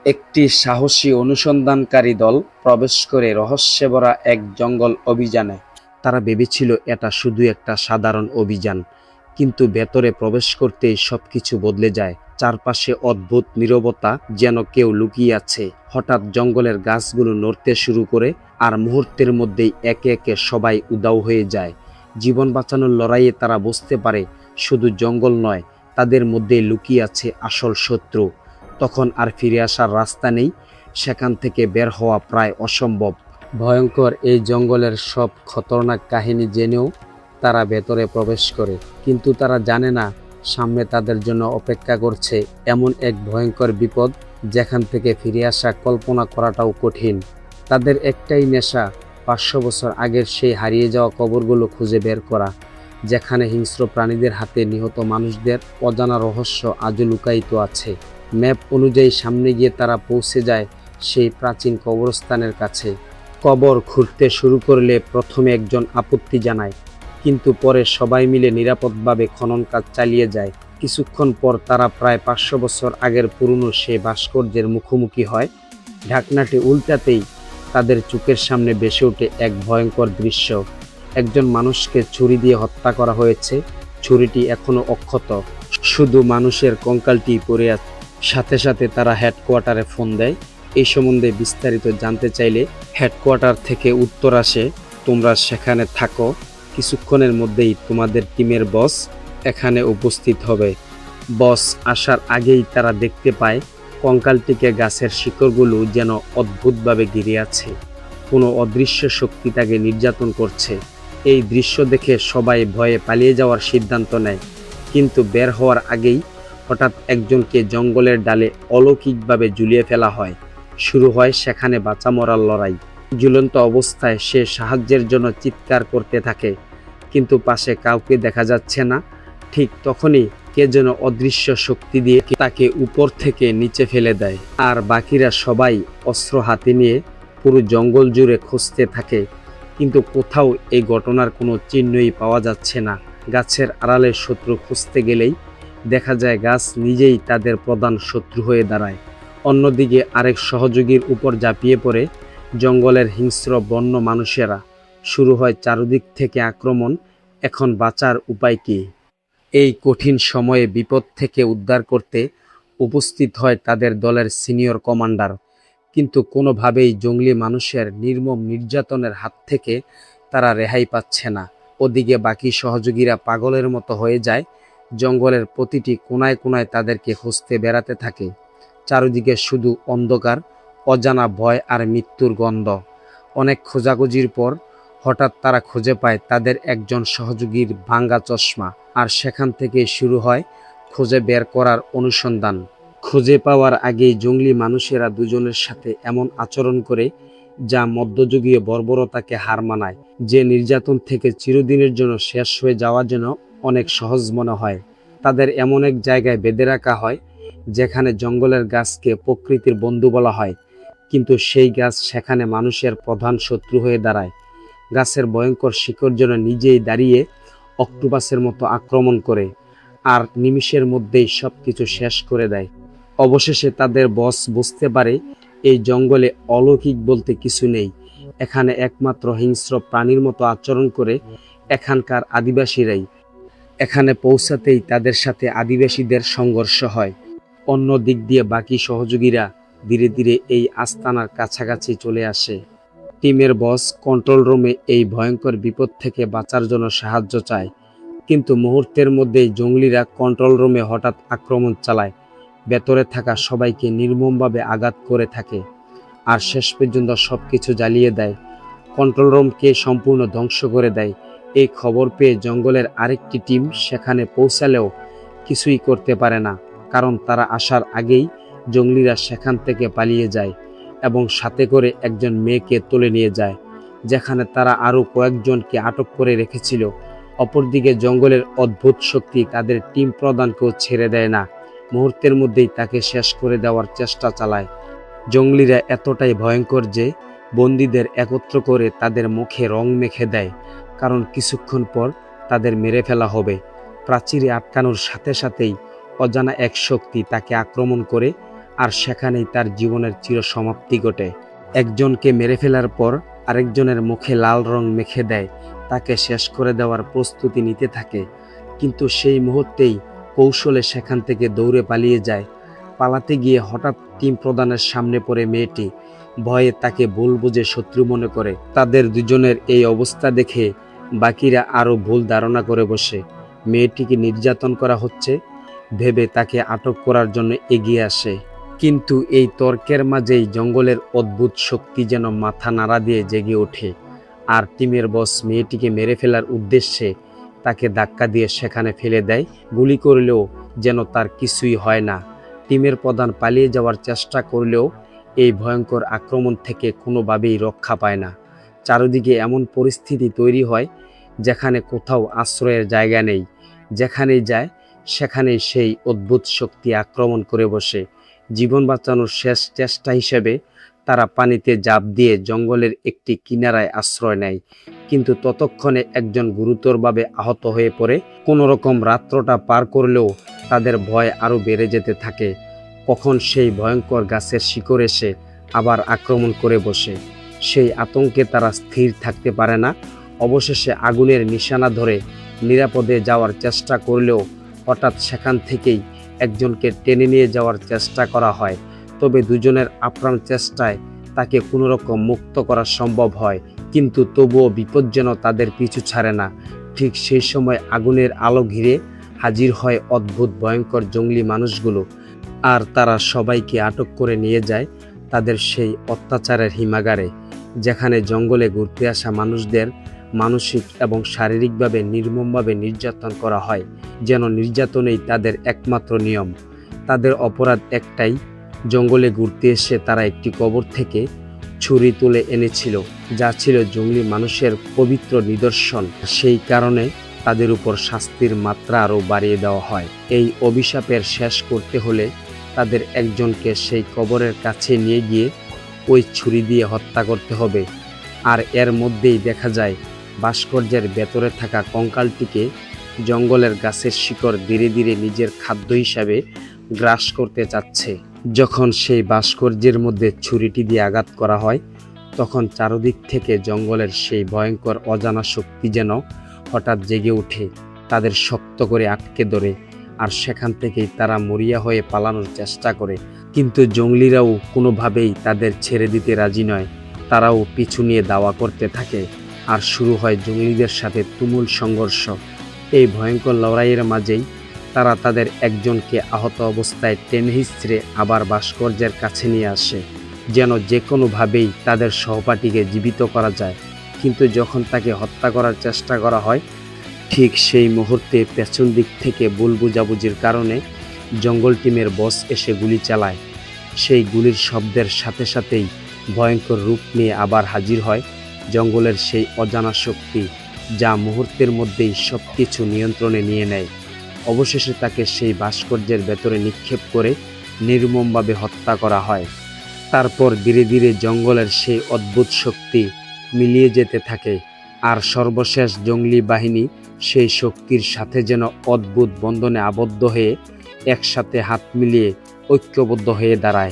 একটি সাহসী অনুসন্ধানকারী দল প্রবেশ করে রহস্যে ভরা এক জঙ্গল অভিযানে। তারা ভেবেছিল এটা শুধু একটা সাধারণ অভিযান, কিন্তু ভেতরে প্রবেশ করতেই সবকিছু বদলে যায়। চারপাশে অদ্ভুত নীরবতা, যেন কেউ লুকিয়ে আছে। হঠাৎ জঙ্গলের গাছগুলো নড়তে শুরু করে, আর মুহূর্তের মধ্যেই একে একে সবাই উধাও হয়ে যায়। জীবন বাঁচানোর লড়াইয়ে তারা বুঝতে পারে শুধু জঙ্গল নয়, তাদের মধ্যেই লুকিয়ে আছে আসল শত্রু। তখন আর ফিরে আসার রাস্তা নেই, সেখান থেকে বের হওয়া প্রায় অসম্ভব। ভয়ঙ্কর এই জঙ্গলের সব খতরনাক কাহিনী জেনেও তারা ভেতরে প্রবেশ করে, কিন্তু তারা জানে না সামনে তাদের জন্য অপেক্ষা করছে এমন এক ভয়ঙ্কর বিপদ যেখান থেকে ফিরে আসা কল্পনা করাটাও কঠিন। তাদের একটাই নেশা, 500 বছর আগের সেই হারিয়ে যাওয়া কবরগুলো খুঁজে বের করা, যেখানে হিংস্র প্রাণীদের হাতে নিহত মানুষদের অজানা রহস্য আজও লুকায়িত আছে। ম্যাপ অনুযায়ী সামনে গিয়ে তারা পৌঁছে যায় সেই প্রাচীন কবরস্থানের কাছে। কবর খুঁড়তে শুরু করলে প্রথমে একজন আপত্তি জানায়, কিন্তু পরে সবাই মিলে নিরাপদভাবে খনন কাজ চালিয়ে যায়। কিছুক্ষণ পর তারা প্রায় 500 বছর আগের পুরনো সেই ভাস্কর্যের মুখোমুখি হয়। ঢাকনাটি উল্টাতেই তাদের চোখের সামনে ভেসে ওঠে এক ভয়ঙ্কর দৃশ্য। একজন মানুষকে ছুরি দিয়ে হত্যা করা হয়েছে, ছুরিটি এখনো অক্ষত, শুধু মানুষের কঙ্কালটি পড়ে আছে। সাথে সাথে তারা হেডকোয়ার্টারে ফোন দেয়। এই সম্বন্ধে বিস্তারিত জানতে চাইলে হেডকোয়ার্টার থেকে উত্তর আসে, তোমরা সেখানে থাকো, কিছুক্ষণের মধ্যেই তোমাদের টিমের বস এখানে উপস্থিত হবে। বস আসার আগেই তারা দেখতে পায় কঙ্কালটিকে গাছের শিকড়গুলো যেন অদ্ভুতভাবে ঘিরে আছে। কোনো অদৃশ্য শক্তি তাকে নির্যাতন করছে। এই দৃশ্য দেখে সবাই ভয়ে পালিয়ে যাওয়ার সিদ্ধান্ত নেয়, কিন্তু বের হওয়ার আগেই হঠাৎ একজনকে জঙ্গলের ডালে অলৌকিকভাবে ঝুলিয়ে ফেলা হয়। শুরু হয় সেখানে বাঁচা মরার লড়াই। ঝুলন্ত অবস্থায় সে সাহায্যের জন্য চিৎকার করতে থাকে, কিন্তু পাশে কাউকে দেখা যাচ্ছে না। ঠিক তখনই কে যেন অদৃশ্য শক্তি দিয়ে তাকে উপর থেকে নিচে ফেলে দেয়, আর বাকিরা সবাই অস্ত্র হাতে নিয়ে পুরো জঙ্গল জুড়ে খুঁজতে থাকে, কিন্তু কোথাও এই ঘটনার কোনো চিহ্নই পাওয়া যাচ্ছে না। গাছের আড়ালে শত্রু খুঁজতে গেলেই দেখা যায় গাছ নিজেই তাদের প্রধান শত্রু হয়ে দাঁড়ায়। অন্যদিকে আরেক সহযোগীর উপর ঝাঁপিয়ে পড়ে জঙ্গলের হিংস্র বন্য মানুষেরা। শুরু হয় চারদিক থেকে আক্রমণ। এখন বাঁচার উপায় কি? এই কঠিন সময়ে বিপদ থেকে উদ্ধার করতে উপস্থিত হয় তাদের দলের সিনিয়র কমান্ডার, কিন্তু কোনোভাবেই জঙ্গলি মানুষের নির্মম নির্যাতনের হাত থেকে তারা রেহাই পাচ্ছে না। ওদিকে বাকি সহযোগীরা পাগলের মতো হয়ে যায়, জঙ্গলের প্রতিটি কোনায় কোনায় তাদেরকে খুঁজতে বেড়াতে থাকে। চারিদিকে শুধু অন্ধকার, অজানা ভয় আর মৃত্যুর গন্ধ। অনেক খোঁজাখুঁজির পর হঠাৎ তারা খুঁজে পায় তাদের একজন সহযোগীর ভাঙ্গা চশমা, আর সেখান থেকেই শুরু হয় খুঁজে বের করার অনুসন্ধান। খুঁজে পাওয়ার আগেই জঙ্গলি মানুষেরা দুজনের সাথে এমন আচরণ করে যা মধ্যযুগীয় বর্বরতাকে হার মানায়। যে নির্যাতন থেকে চিরদিনের জন্য শেষ হয়ে যাওয়া যেন অনেক সহজ মনে হয়। তাদের এমন এক জায়গায় বেঁধে রাখা হয় যেখানে জঙ্গলের গাছকে প্রকৃতির বন্ধু বলা হয়, কিন্তু সেই গাছ সেখানে মানুষের প্রধান শত্রু হয়ে দাঁড়ায়। গাছের ভয়ঙ্কর শিকড় যেন নিজেই দাঁড়িয়ে অক্টোপাসের মতো আক্রমণ করে, আর নিমিষের মধ্যেই সবকিছু শেষ করে দেয়। অবশেষে তাদের বস বুঝতে পারে এই জঙ্গলে অলৌকিক বলতে কিছু নেই। এখানে একমাত্র হিংস্র প্রাণীর মতো আচরণ করে এখানকার আদিবাসীরাই। এখানে পৌঁছাতেই তাদের সাথে আদিবাসীদের সংঘর্ষ হয়। অন্য দিক দিয়ে বাকি সহযোগীরা ধীরে ধীরে এই আস্তানার কাছাকাছি চলে আসে। টিমের বস কন্ট্রোল রুমে এই ভয়ঙ্কর বিপদ থেকে বাঁচার জন্য সাহায্য চায়, কিন্তু মুহূর্তের মধ্যেই জঙ্গলিরা কন্ট্রোল রুমে হঠাৎ আক্রমণ চালায়, ভেতরে থাকা সবাইকে নির্মমভাবে আঘাত করে থাকে, আর শেষ পর্যন্ত সবকিছু জ্বালিয়ে দেয়, কন্ট্রোল রুমকে সম্পূর্ণ ধ্বংস করে দেয়। এই খবর পেয়ে জঙ্গলের আরেকটি টিম সেখানে পৌঁছালেও কিছুই করতে পারে না, কারণ তারা আসার আগেই জঙ্গলিরা সেখান থেকে পালিয়ে যায় এবং সাথে করে একজন মেয়েকে তুলে নিয়ে যায়, যেখানে তারা আরও কয়েকজনকে আটক করে রেখেছিল। অপরদিকে জঙ্গলের অদ্ভুত শক্তি তাদের টিম প্রধানকেও ছেড়ে দেয় না, মুহূর্তের মধ্যেই তাকে শেষ করে দেওয়ার চেষ্টা চালায়। জঙ্গলিরা এতটাই ভয়ঙ্কর যে বন্দীদের একত্র করে তাদের মুখে রং মেখে দেয়, কারণ কিছুক্ষণ পর তাদের মেরে ফেলা হবে। প্রাচীরে আটকানোর সাথে সাথেই অজানা এক শক্তি তাকে আক্রমণ করে, আর সেখানেই তার জীবনের চিরসমাপ্তি ঘটে। একজনকে মেরে ফেলার পর আরেকজনের মুখে লাল রং মেখে দেয়, তাকে শেষ করে দেওয়ার প্রস্তুতি নিতে থাকে। কিন্তু সেই মুহূর্তেই কৌশলে সেখান থেকে দৌড়ে পালিয়ে যায়। পালাতে গিয়ে হঠাৎ টিম প্রধানের সামনে পড়ে মেয়েটি। ভয়ে তাকে ভুল বুঝে শত্রু মনে করে। তাদের দুজনের এই অবস্থা দেখে বাকিরা আরও ভুল ধারণা করে বসে। মেয়েটিকে নির্যাতন করা হচ্ছে ভেবে তাকে আটক করার জন্য এগিয়ে আসে। কিন্তু এই তর্কের মাঝেই জঙ্গলের অদ্ভুত শক্তি যেন মাথা নাড়া দিয়ে জেগে ওঠে। আর টিমের বস মেয়েটিকে মেরে ফেলার উদ্দেশ্যে তাকে ধাক্কা দিয়ে সেখানে ফেলে দেয়। গুলি করলেও যেন তার কিছুই হয় না। টিমের প্রধান পালিয়ে যাওয়ার চেষ্টা করলেও এই ভয়ঙ্কর আক্রমণ থেকে কোনোভাবেই রক্ষা পায় না। চারিদিকে এমন পরিস্থিতি তৈরি হয় যেখানে কোথাও আশ্রয়ের জায়গা নেই। যেখানেই যায় সেখানেই সেই অদ্ভুত শক্তি আক্রমণ করে বসে। জীবন বাঁচানোর শেষ চেষ্টা হিসেবে তারা পানিতে ঝাঁপ দিয়ে জঙ্গলের একটি কিনারায় আশ্রয় নেয়। কিন্তু ততক্ষণে একজন গুরুতরভাবে আহত হয়ে পড়ে। কোনো রকম রাত্রটা পার করলেও তাদের ভয় আরও বেড়ে যেতে থাকে। কখন সেই ভয়ঙ্কর গাছের শিকড় এসে আবার আক্রমণ করে বসে, সেই আতঙ্কে তারা স্থির থাকতে পারে না। অবশেষে আগুনের নিশানা ধরে নিরাপদে যাওয়ার চেষ্টা করলেও হঠাৎ সেখান থেকেই একজনকে টেনে নিয়ে যাওয়ার চেষ্টা করা হয়। তবে দুজনের আপ্রাণ চেষ্টায় তাকে কোনো রকম মুক্ত করা সম্ভব হয়। কিন্তু তবুও বিপদ যেন তাদের পিছু ছাড়ে না। ঠিক সেই সময় আগুনের আলো ঘিরে হাজির হয় অদ্ভুত ভয়ঙ্কর জঙ্গলি মানুষগুলো। আর তারা সবাইকে আটক করে নিয়ে যায় তাদের সেই অত্যাচারের হিমাগারে, যেখানে জঙ্গলে ঘুরতে আসা মানুষদের মানসিক এবং শারীরিকভাবে নির্মমভাবে নির্যাতন করা হয়, যেন নির্যাতনেই তাদের একমাত্র নিয়ম। তাদের অপরাধ একটাই, জঙ্গলে ঘুরতে এসে তারা একটি কবর থেকে ছুরি তুলে এনেছিল, যা ছিল জঙ্গলি মানুষের পবিত্র নিদর্শন। সেই কারণে তাদের উপর শাস্তির মাত্রা আরও বাড়িয়ে দেওয়া হয়। এই অভিশাপের শেষ করতে হলে তাদের একজনকে সেই কবরের কাছে নিয়ে গিয়ে ওই ছুরি দিয়ে হত্যা করতে হবে। আর এর মধ্যেই দেখা যায় ভাস্কর্যের ভেতরে থাকা কঙ্কালটিকে জঙ্গলের গাছের শিকড় ধীরে ধীরে নিজের খাদ্য হিসাবে গ্রাস করতে চাচ্ছে। যখন সেই ভাস্কর্যের মধ্যে ছুরিটি দিয়ে আঘাত করা হয়, তখন চারদিক থেকে জঙ্গলের সেই ভয়ঙ্কর অজানা শক্তি যেন হঠাৎ জেগে ওঠে, তাদের শক্ত করে আটকে ধরে। আর সেখান থেকেই তারা মরিয়া হয়ে পালানোর চেষ্টা করে। কিন্তু জঙ্গলিরাও কোনোভাবেই তাদের ছেড়ে দিতে রাজি নয়। তারাও পিছু নিয়ে দাওয়া করতে থাকে। আর শুরু হয় জঙ্গলিদের সাথে তুমুল সংঘর্ষ। এই ভয়ঙ্কর লড়াইয়ের মাঝেই তারা তাদের একজনকে আহত অবস্থায় টেনে হিঁচড়ে আবার ভাস্কর্যের কাছে নিয়ে আসে, যেন যে কোনোভাবেই তাদের সহপাঠীকে জীবিত করা যায়। কিন্তু যখন তাকে হত্যা করার চেষ্টা করা হয়, ঠিক সেই মুহূর্তে পেছন দিক থেকে ভুল বোঝাবুঝির কারণে জঙ্গল টিমের বস এসে গুলি চালায়। সেই গুলির শব্দের সাথে সাথেই ভয়ঙ্কর রূপ নিয়ে আবার হাজির হয় জঙ্গলের সেই অজানা শক্তি, যা মুহূর্তের মধ্যেই সব কিছু নিয়ন্ত্রণে নিয়ে নেয়। অবশেষে তাকে সেই ভাস্কর্যের ভেতরে নিক্ষেপ করে নির্মমভাবে হত্যা করা হয়। তারপর ধীরে ধীরে জঙ্গলের সেই অদ্ভুত শক্তি মিলিয়ে যেতে থাকে। আর সর্বশেষ জঙ্গলি বাহিনী সেই শক্তির সাথে যেন অদ্ভুত বন্ধনে আবদ্ধ হয়ে একসাথে হাত মিলিয়ে ঐক্যবদ্ধ হয়ে দাঁড়ায়।